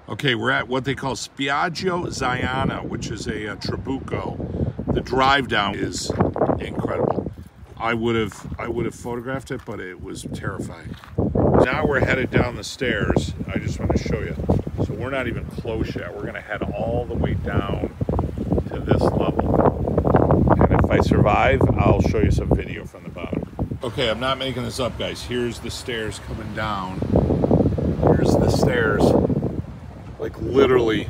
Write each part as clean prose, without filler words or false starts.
Okay, we're at what they call Spiaggia Ziana, which is a Trabuco. The drive down is incredible. I would have photographed it, but it was terrifying. Now we're headed down the stairs. I just want to show you. So we're not even close yet. We're gonna head all the way down to this level. And if I survive, I'll show you some video from the bottom. Okay, I'm not making this up, guys. Here's the stairs coming down. Here's the stairs. Like literally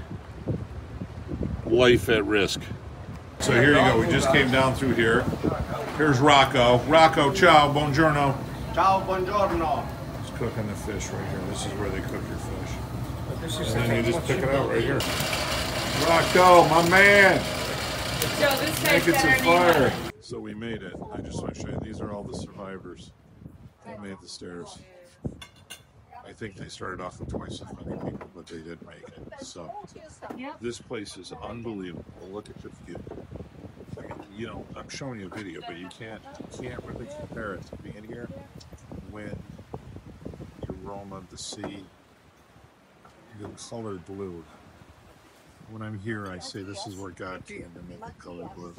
life at risk. So here you go, we just came down through here. Here's Rocco. Rocco, ciao, buongiorno. Ciao, buongiorno. He's cooking the fish right here. This is where they cook your fish. And then you just pick it out right here. Rocco, my man! Making some fire. So we made it. I just want to show you, these are all the survivors that made the stairs. I think they started off with twice as many people, but they did make it. So this place is unbelievable. Look at the view. I mean, you know, I'm showing you a video, but you can't really compare it to being here. Wind, the aroma of the sea, the color blue. When I'm here, I say this is where God came to make the color blue.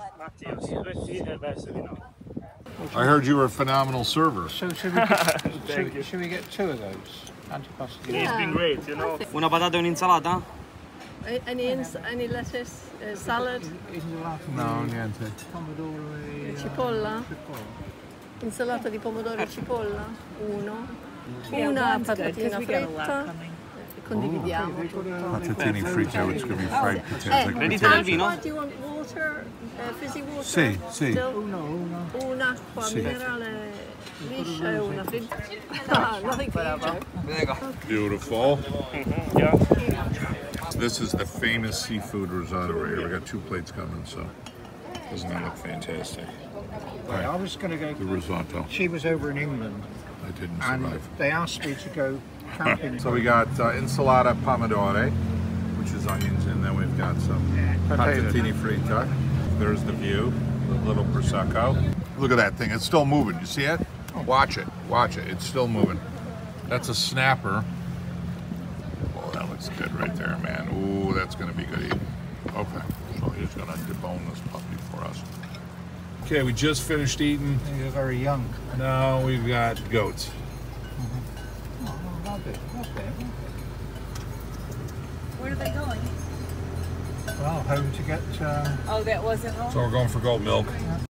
I heard you were a phenomenal server. Should we get two of those? Antipasti. Yeah. It's been great, you know. Una patata e un'insalata? Any lettuce, salad? No, niente. Cipolla? Insalata di pomodoro e cipolla? Uno. Una patatina fritta. Condividiamo. Patatini fritte, which could be fried potatoes. Ready to have vino? Do you want water? Fizzy water? Sì, sì. Un'acqua minerale liscia e una fritta. Nothing for you. Beautiful. This is the famous seafood risotto right here. We got 2 plates coming, so doesn't that look fantastic? Right. I was going to go. The risotto. She was over in England. I didn't and survive. They asked me to go camping. So we got insalata pomodoro, which is onions, and then we've got some patatini fritta. There's the view, the little prosecco. Look at that thing, it's still moving. You see it? Watch it, watch it. It's still moving. That's a snapper. Oh, that looks good right there, man. Ooh, that's gonna be good eating. Okay, so he's gonna debone this puppy for us. Okay, we just finished eating. You're very young. Now we've got goats. Where are they going? Well, home to get... Oh, that wasn't home? So we're going for goat milk.